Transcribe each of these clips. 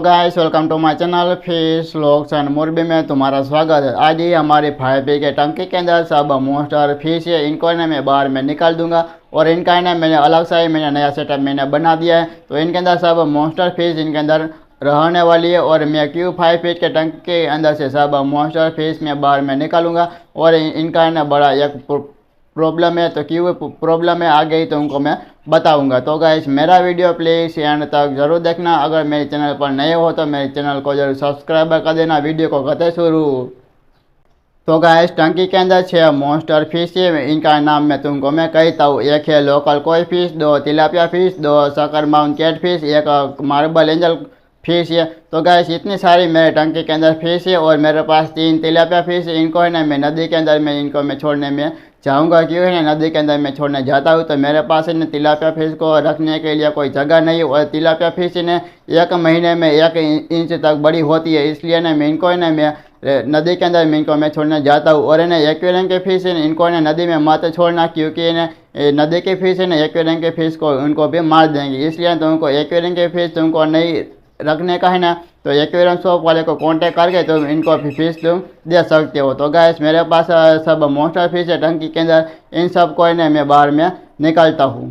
Guys welcome to my channel fish vlogs and Morbi में तुम्हारा स्वागत है। आज ही हमारी 5 के टंकी के अंदर सब मोस्टर फिश है, इनको है ना मैं बाहर में निकाल दूंगा और इनका है ना मैंने अलग सा ही मैंने नया सेटअप मैंने बना दिया है। तो इनके अंदर सब मोस्टर फिश इनके अंदर रहने वाली है और मैं क्यों 5 फीट के टंकी के अंदर से सब मोस्टर फिश मैं बाहर में निकालूंगा और इनका है ना बड़ा एक प्रॉब्लम है। तो क्यों प्रॉब्लम है आगे ही तो उनको मैं बताऊंगा। तो गाइस मेरा वीडियो प्लीज़ एंड तक ज़रूर देखना। अगर मेरे चैनल पर नए हो तो मेरे चैनल को जरूर सब्सक्राइब कर देना। वीडियो को करते शुरू। तो गाइस टंकी के अंदर 6 मोस्टर फिश है, इनका नाम मैं तुमको मैं कहता हूँ। एक है लोकल कोई fish, 2 tilapia fish, 2 sucker mouth catfish, एक मार्बल एंजल फिश है। तो गाइस इतनी सारी मेरे टंकी के अंदर फिश है और मेरे पास 3 तिलापिया फिश है। इनको है ना मैं नदी के अंदर में इनको मैं छोड़ने में चाहूँगा। क्यों है ना नदी के अंदर मैं छोड़ने जाता हूँ तो मेरे पास है ना तिलापिया फिश को रखने के लिए कोई जगह नहीं और तिलापिया फिश ने 1 महीने में 1 इंच तक बड़ी होती है। इसलिए ना मैं इनको है ना मैं नदी के अंदर इनको मैं छोड़ने जाता हूँ। और है ना एक्वेरियम के फिश है इनको है ना नदी में मत छोड़ना, क्योंकि ना नदी के फिश है ना एक्वेरियम के फिश को उनको भी मार देंगे। इसलिए तुमको एक्वेरियम के फिश तुमको नहीं रखने का है ना तो एक्वेरियम शॉप वाले को कांटेक्ट करके तुम इनको फिश तुम दे सकते हो। तो गैस मेरे पास सब मोस्टर फिश है टंकी के अंदर, इन सब को है ना मैं बाहर में निकालता हूँ।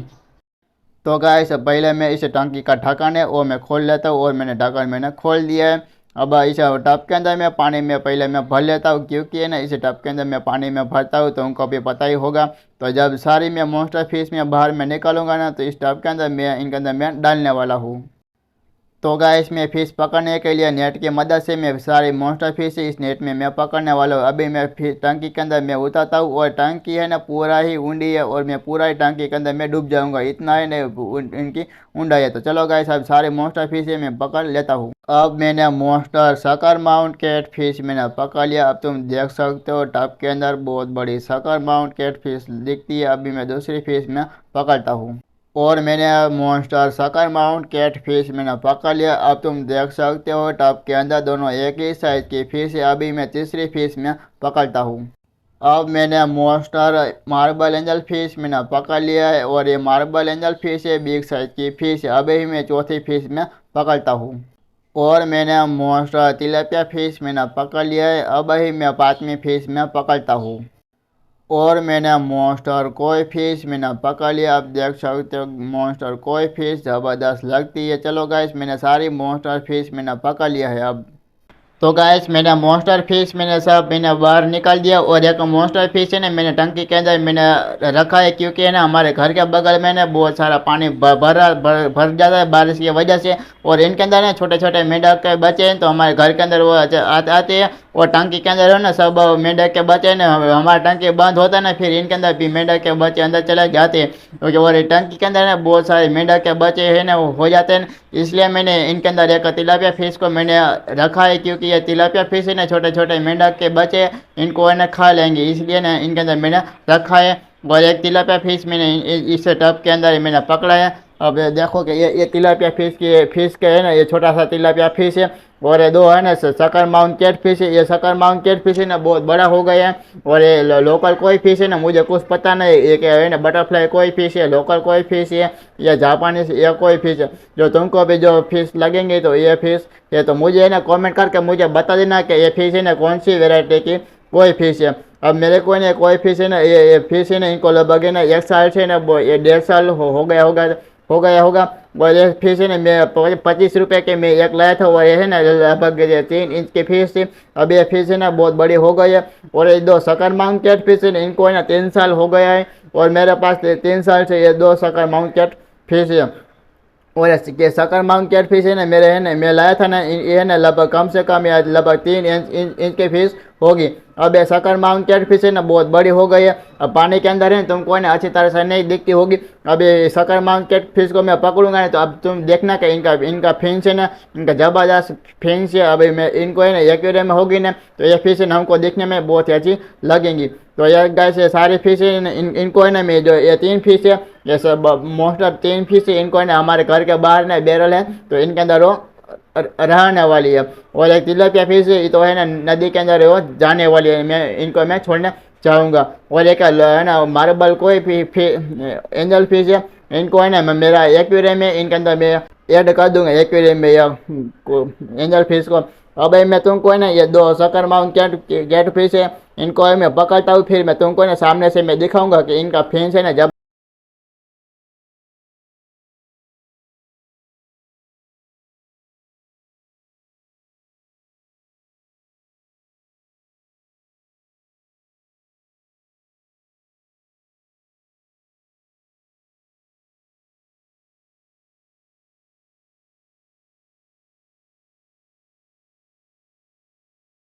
तो गैस पहले मैं इस टंकी का ढक्कन है वो मैं खोल लेता हूँ और मैंने ढक्कन मैंने खोल दिया है। अब इस टब के अंदर मैं पानी में पहले मैं भर लेता हूँ, क्योंकि है ना इस टब के अंदर मैं पानी में भरता हूँ तो उनको भी पता ही होगा। तो जब सारी मैं मोस्टर फिश में बाहर में निकालूंगा ना तो इस टब के अंदर मैं इनके अंदर मैं डालने वाला हूँ। तो गाइस मैं फ़िश पकड़ने के लिए नेट की मदद से मैं सारी मोस्टर फिश इस नेट में मैं पकड़ने वाला हूँ। अभी मैं टंकी के अंदर मैं उतरता हूँ और टंकी है ना पूरा ही ऊंडी है और मैं पूरा ही टंकी के अंदर मैं डूब जाऊँगा, इतना है ना इनकी ऊंडाई है। तो चलो गाइस अब सारे मोस्टर फिश मैं पकड़ लेता हूँ। अब मैंने मोस्टर सकर माउंट कैट फिश मैंने पकड़ लिया। अब तुम देख सकते हो टब के अंदर बहुत बड़ी सकर माउंट कैट फिश दिखती है। अभी मैं दूसरी फिश में पकड़ता हूँ और मैंने मोस्टर सकर माउंट कैट फिश मैंने पकड़ लिया। अब तुम देख सकते हो टब के अंदर दोनों एक ही साइज की फिश है। अभी मैं तीसरी फिश में पकड़ता हूँ। अब मैंने मोस्टर मार्बल एंजल फिश मैंने पकड़ लिया है और ये मार्बल एंजल फिश है, बिग साइज की फिश है। अभी मैं चौथी फिश में पकड़ता हूँ और मैंने मोस्टर तिलापिया फिश मैंने पकड़ लिया है। अब ही मैं 5वीं फिश में पकड़ता हूँ और मैंने मोस्टर कोई फिश मैंने पकड़ लिया। आप देख सकते हो मोस्टर कोई फिश ज़बरदस्त लगती है। चलो गाइस मैंने सारी मोस्टर फिश मैंने पकड़ लिया है। अब तो गाइस मैंने मोस्टर फिश मैंने सब मैंने बाहर निकाल दिया और एक मोस्टर फिश है ना मैंने टंकी के अंदर मैंने रखा है, क्योंकि है ना हमारे घर के बगल में ना बहुत सारा पानी भर जाता है बारिश की वजह से और इनके अंदर ना छोटे छोटे मेंढक के बच्चे हैं। तो हमारे घर के अंदर वो आते हैं और टंकी के अंदर है ना सब मेंढक के बच्चे ना हमारा टंकी बंद होता है ना फिर इनके अंदर भी मेंढक के बच्चे अंदर चले जाते हैं, क्योंकि और टंकी के अंदर ना बहुत सारे मेंढक के बच्चे है ना हो जाते हैं। इसलिए मैंने इनके अंदर एक तिलापिया फिश को मैंने रखा है, क्योंकि ये तिलापिया फिश है ना छोटे छोटे मेंढक के बच्चे इनको है ना खा लेंगे, इसलिए ना इनके अंदर मैंने रखा है। और एक तिलापिया फिश मैंने इस टब के अंदर मैंने पकड़ा है। अब देखो कि ये तिलापिया फिश के है ना ये छोटा सा तिलापिया फिश है और ये 2 है ना सकर माउंट कैट फिश है। ये सकर माउंट कैट फिश है ना बहुत बड़ा हो गया है और ये लोकल कोई फिश है ना मुझे कुछ पता नहीं, एक है ना बटरफ्लाई कोई फिश है, लोकल कोई फिश है या जापानीज ये कोई फिश है। जो तुमको भी जो फिश लगेंगे तो ये फिश ये तो मुझे है ना कॉमेंट करके मुझे बता देना कि ये फिश है ना कौन सी वेराइटी की कोई फिश है। अब मेरे को ना कोई फिश है ना ये फिश है ना इनको लगभग है ना 1 साल से ना ये 1.5 साल हो गया होगा। और ये फिश है ना मैं 25 रुपये के मैं एक लाया था और ये है ना लगभग 3 इंच की फिश थी। अब ये फिश है ना बहुत बड़ी हो गई है और ये 2 सकर माउंट कैट फिश है ना इनको है ना 3 साल हो गया है और मेरे पास 3 साल से ये 2 सकर माउंट कैट फिश है। और ये सकर माउंट कैट फिश है ना मेरे है ना मैं लाया था ना ये है ना लगभग कम से कम या लगभग 3 इंच की फिश होगी। अब ये सकर माउंट कैट फिश है ना बहुत बड़ी हो गई है। अब पानी के अंदर है तुमको है ना अच्छी तरह से नहीं दिखती होगी। अब ये सकर माउंट कैट फिश को मैं पकड़ूंगा ना तो अब तुम देखना कि इनका फिंस है ना इनका ज़बरदस्त फिंस है। अभी मैं इनको है ना एक्वेरियम में होगी ना तो ये फिश है ना हमको देखने में बहुत ही अच्छी लगेंगी। तो ये गाइस ये सारी फिश है ना इनको है ना मैं जो ये 3 फिश है ये सब मोस्टर 3 फिश है इनको है ना हमारे घर के बाहर ना बैरल है तो इनके अंदर वो रहने वाली है। और एक तिलापिया फिश है तो है ना नदी के अंदर वो जाने वाली है, मैं इनको मैं छोड़ना चाहूँगा। और एक है ना मार्बल कोई एंजल फिश है इनको है ना मेरा एक्वेरियम में इनके अंदर मैं ऐड कर दूंगा एक्वेरियम में या एंजल फिश को। अब मैं तुमको है ना ये दो सकर माउंट कैट फिश है, इनको मैं पकड़ता हूँ, फिर मैं तुमको ना सामने से मैं दिखाऊंगा कि इनका फिंस है ना जब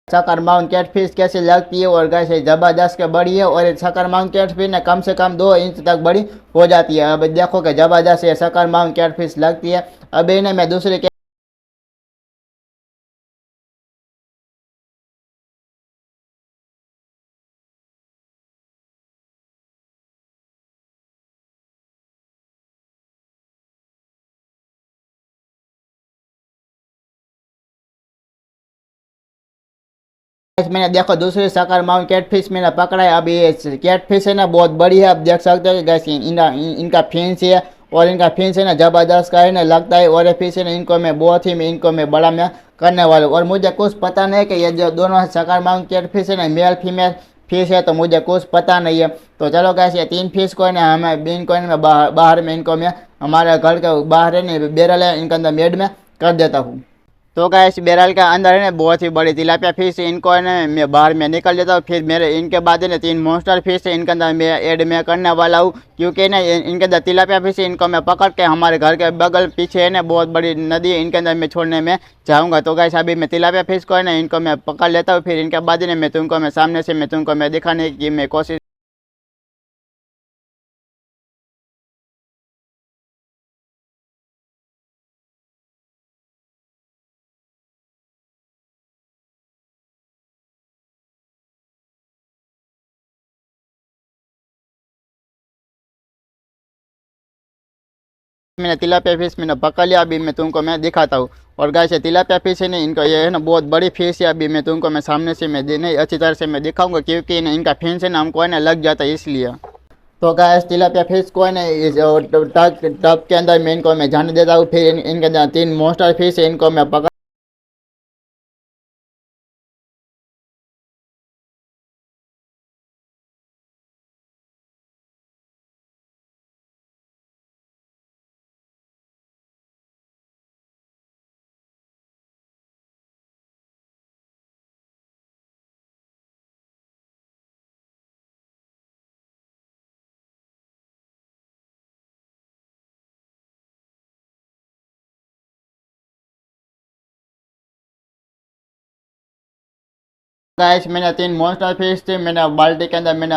सकर माउंट कैटफिश कैसे लगती है और कैसे जबरदस्त के बड़ी है। और सकर माउंट कैटफिश ने कम से कम 2 इंच तक बड़ी हो जाती है। अब देखो कि जबरदस्त ये सकर माउंट कैटफिश लगती है। अब इन्हें मैं दूसरे मैंने देखो दूसरे सकर माउंट कैटफिश मैंने पकड़ा है। अब ये कैटफिश है ना बहुत बड़ी है, आप देख सकते हो कि गैस इनका फिंस है और इनका फिंस है ना जबरदस्त का है ना लगता है। और ये फिश है ना इनको मैं बड़ा मैं करने वाला हूँ। और मुझे कुछ पता नहीं कि ये जो दोनों सकर माउंट कैटफिश है ना मेल फीमेल फिश है, तो मुझे कुछ पता नहीं है। तो चलो गैस ये 3 फिश को है ना हमें इनको है ना बाहर में इनको मैं हमारे घर के बाहर है ना बैरल है इनके अंदर मेड में कर देता हूँ। तो क्या इस बैरल के अंदर है ना बहुत ही बड़ी तिलापिया फिश है, इनको है ना मैं बाहर में निकल देता हूँ। फिर मेरे इनके बाद है ना 3 मॉन्स्टर फिश है, इनके अंदर मैं ऐड में करने वाला हूँ, क्योंकि ना इनके अंदर तिलापिया फिश है, इनको मैं पकड़ के हमारे घर के बगल पीछे है ना बहुत बड़ी नदी है, इनके अंदर मैं छोड़ने में जाऊँगा। तो गाइस अभी मैं तिलापिया फिश को है ना इनको मैं पकड़ लेता हूँ, फिर इनके बाद है ना मैं तुमको मैं सामने से मैं तुमको मैं दिखाने की मैं कोशिश। मैंने तिलापिया फिश मैंने पकड़ लिया, अभी मैं तुमको मैं दिखाता हूँ। और गाइस ये तिलापिया फिश है ना इनको ये है ना बहुत बड़ी फिश है, अभी मैं तुमको मैं सामने से मैं नहीं अच्छी तरह से मैं दिखाऊंगा, क्योंकि ना इनका फिंस है ना हमको है ना लग जाता है इसलिए। तो गाइस तिलापिया फिश को है ना इस टब टब के अंदर मैं इनको मैं जाने देता हूँ। फिर इनके अंदर 3 मॉन्स्टर फिश है, इनको मैं पकड़ गाइस मैंने 3 मॉन्स्टर फिश थे, मैंने बाल्टी के अंदर मैंने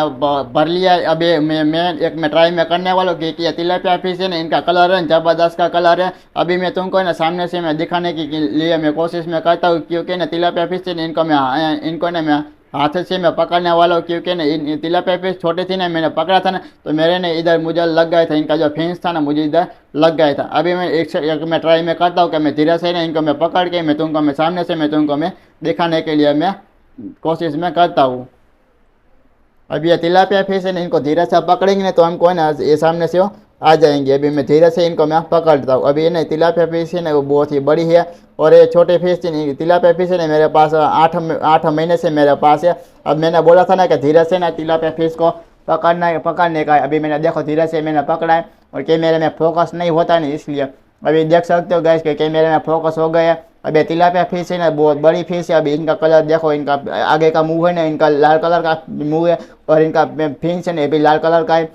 भर लिया है। अभी मैं ट्राई में करने वाला हूँ कि ये तिलापिया फिश है ना इनका कलर है जबरदस्त का कलर है। अभी मैं तुमको है ना सामने से मैं दिखाने के लिए मैं कोशिश में करता हूँ, क्योंकि ना तिलापिया फिश है ना इनको ना मैं हाथ से मैं पकड़ने वाला हूँ, क्योंकि ना तिलापिया फिश छोटी थी ना मैंने पकड़ा था ना, तो मेरे ने इधर मुझे लग गया था, इनका जो फिंस था ना मुझे इधर लग गया था। अभी मैं एक मैं ट्राई में करता हूँ कि मैं धीरे से ना इनको मैं पकड़ के मैं तुमको मैं सामने से मैं तुमको मैं दिखाने के लिए मैं कोशिश मैं करता हूँ। अब ये तिलापिया फिश है ना इनको धीरे से पकड़ेंगे ना तो हमको है ना ये सामने से वो आ जाएंगे। अभी मैं धीरे से इनको मैं पकड़ता हूँ। अभी ये ना तिलापिया फिश है ना वो बहुत ही बड़ी है, और ये छोटे फिश नहीं तिलापिया फिश है ना मेरे पास 8 महीने से मेरे पास है। अब मैंने बोला था ना कि धीरे से ना तिलापिया फिश को पकड़ने का है। अभी मैंने देखो धीरे से मैंने पकड़ा है, और कैमरे में फोकस नहीं होता नहीं इसलिए। अभी देख सकते हो गैस के कैमरे में फोकस हो गया। अब ये तिलापिया फिश है ना बहुत बड़ी फिश है। अभी इनका कलर देखो, इनका आगे का मुंह है ना इनका लाल कलर का मुंह है, और इनका फिंस है ना ये भी लाल कलर का है।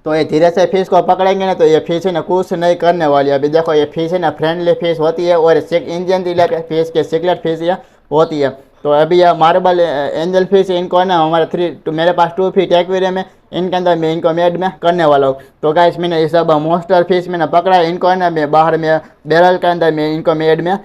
तो ये धीरे से फिश को पकड़ेंगे ना तो ये फिश है ना कुछ नहीं करने वाली। अभी देखो ये फिश है ना फ्रेंडली फिश होती है, और इंडियन तिलापिया फिश के सिकलेट फिश ये होती है। तो अभी ये मार्बल एंजल फिश इनको है ना हमारे मेरे पास 2 फीट एक्वेरियम है, इनके अंदर मैं इनको मेड में करने वाला हूँ। तो गाइस मैंने ये सब मॉन्स्टर फिश मैंने पकड़ा है, इनको है ना मैं बाहर में बैरल के अंदर मैं इनको मेड में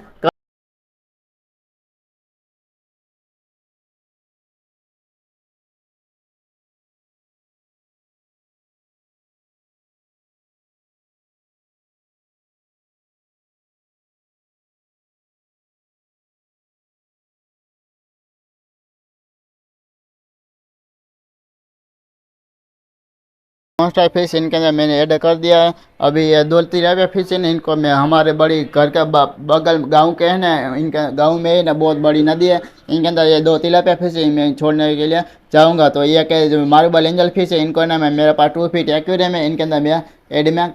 मॉन्स्टर फिश इनके अंदर मैंने ऐड कर दिया है। अभी ये 2 तिलापिया फिश है ना, इनको मैं हमारे बड़ी घर का बगल गांव के है ना, इनका गांव में है ना बहुत बड़ी नदी है, इनके अंदर ये 2 तिलापिया फिश है, मैं छोड़ने के लिए जाऊँगा। तो ये के जो मार्बल एंजल फिश है इनको ना मैं मेरे पास 2 फीट एक्वेरियम है, इनके अंदर मैं एड में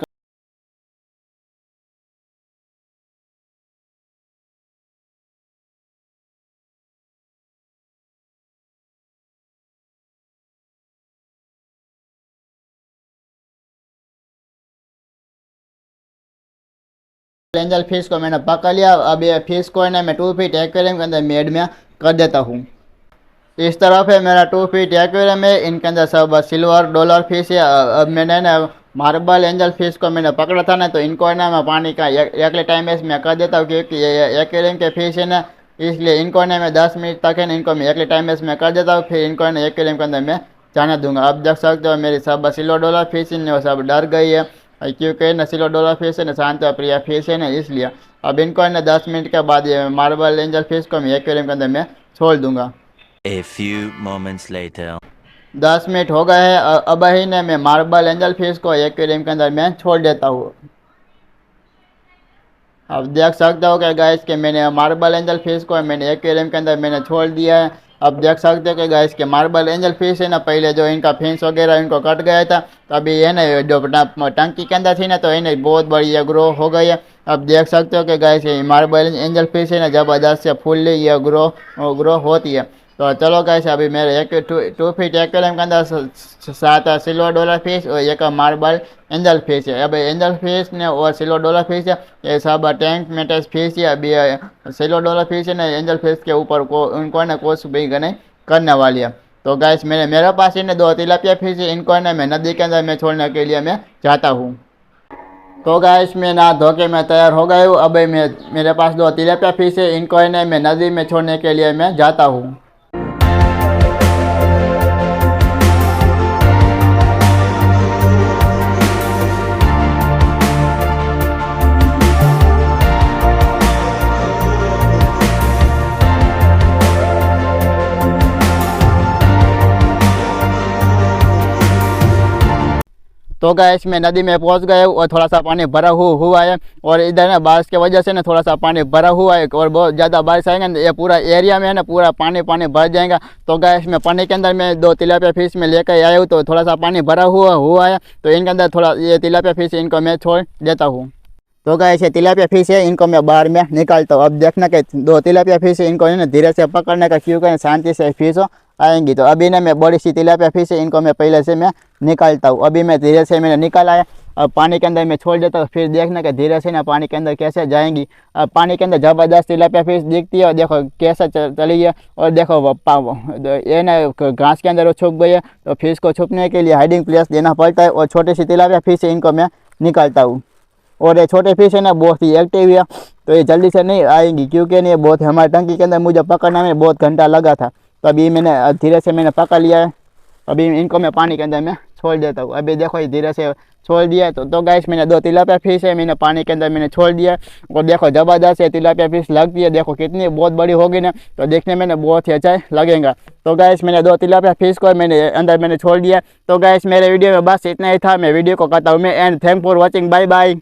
एंजल फिश को मैंने पकड़ लिया। अब ये फिश को है ना मैं 2 फीट एक्वेरियम के अंदर मेड में कर देता हूँ। इस तरफ है मेरा 2 फीट एक्वेरियम है, इनके अंदर सब सिल्वर डॉलर फिश है। अब मैंने ना मार्बल एंजल फिश को मैंने पकड़ा था ना, तो इनको है ना मैं पानी का अगले टाइम में कर देता हूँ, क्योंकि ये एक्वेरियम के फिश है ना, इसलिए इनको ना मैं 10 मिनट तक है ना इनको मैं अगले टाइम में कर देता हूँ, फिर इनको है ना एक्वेरियम के अंदर मैं जाने दूंगा। अब देख सकते हो मेरी सब सिल्वर डॉलर फिश है वो सब डर गई है, क्योंकि ना सिल्वर डॉलर फिश है ना शांत प्रिय फिश है ना, इसलिए अब इनको है ना 10 मिनट के बाद ये मार्बल एंजल फिश को मैं एक्वेरियम के अंदर मैं छोड़ दूंगा। A few moments later. 10 minute हो गए हैं। अब ही ने मैं मार्बल एंजल फिश को एक्वेरियम के अंदर मैं छोड़ देता हूँ। अब देख सकते हो कि गाइस कि मैंने मार्बल एंजल फिश को मैंने एक्वेरियम के अंदर मैंने छोड़ दिया है। अब देख सकते हो कि गाइस के मार्बल एंजल फिश है ना, पहले जो इनका फिंस वगैरह इनको कट गया था, तो अभी है ना जो टंकी के अंदर थी ना, तो इन्हें बहुत बड़ी ये ग्रो हो गई है। अब देख सकते हो कि गाइस ये मार्बल एंजल फिश है ना जबरदस्त से फुल्ली ये ग्रो होती है। तो चलो गाइस अभी मेरे 2 फीट एक्वेरियम के अंदर 7 सिल्वर डॉलर फिश और एक मार्बल एंजल फिश है। अब एंजल फिश ने और सिल्वर डॉलर फिश है ये सब टैंक मेटस फिश है। अभी सिल्वर डॉलर फिश है ना एंजल फिश के ऊपर को उनको ना कुछ भी नहीं करने वाली है। तो गाइस मेरे पास इन्हें 2 तिलापिया फिश है, इनको ना मैं नदी के अंदर मैं छोड़ने के लिए मैं जाता हूँ। तो गाइस मैं नहा धो के मैं तैयार हो गया हूँ। अब मेरे पास 2 तिलापिया फिश है, इनको है ना मैं नदी में छोड़ने के लिए मैं जाता हूँ। तो गैस मैं नदी में पहुंच गया हूँ और थोड़ा सा पानी भरा हुआ है, और इधर ना बारिश की वजह से ना थोड़ा सा पानी भरा हुआ है, और बहुत ज़्यादा बारिश आएगा ना ये पूरा एरिया में है ना पूरा पानी भर जाएगा। तो गैस मैं पानी के अंदर मैं 2 तिलापिया फिश में लेकर आया हूँ, तो थोड़ा सा पानी भरा हुआ है, तो इनके अंदर थोड़ा ये तिलापिया फिश इनको मैं छोड़ देता हूँ। तो गाइस ये तिलापिया फिश है, इनको मैं बाहर में निकालता हूँ। अब देखना कि 2 तिलापिया फिश है, इनको है ना धीरे से पकड़ने का, क्योंकि शांति से फिश आएंगी। तो अभी ना मैं बड़ी सी तिलापिया फिश है, इनको मैं पहले से मैं निकालता हूँ। अभी मैं धीरे से मैंने निकाला है, अब पानी के अंदर मैं छोड़ देता हूँ, फिर देखना कि धीरे से ना पानी के अंदर कैसे जाएंगी। अब पानी के अंदर ज़बरदस्त तिलापिया फिश दिखती है, और देखो कैसे चली है, और देखो ये ना घास के अंदर वो छुप गई है। तो फिश को छुपने के लिए हाइडिंग प्लेस देना पड़ता है, और छोटी सी तिलापिया फिश है इनको मैं निकालता हूँ। और ये छोटे फिश है ना बहुत ही एक्टिव है, तो ये जल्दी से नहीं आएंगी, क्योंकि ये बहुत हमारे टंकी के अंदर मुझे पकड़ने में बहुत घंटा लगा था। तो अभी मैंने धीरे से मैंने पकड़ लिया है। अभी इनको मैं पानी के अंदर मैं छोड़ देता हूँ। अभी देखो ये धीरे से छोड़ दिया है। तो गाइस मैंने 2 तिलापिया फिश है मैंने पानी के अंदर मैंने छोड़ दिया है, और देखो ज़बरदस्त है तिलापिया फिश लगती है, देखो कितनी बहुत बड़ी होगी ना, तो देखने में ना बहुत ही अच्छा लगेगा। तो गाइस मैंने 2 तिलापिया फिश को मैंने अंदर मैंने छोड़ दिया। तो गाइस मेरे वीडियो में बस इतना ही था। मैं वीडियो को करता हूँ मैं and thank for watching, bye bye.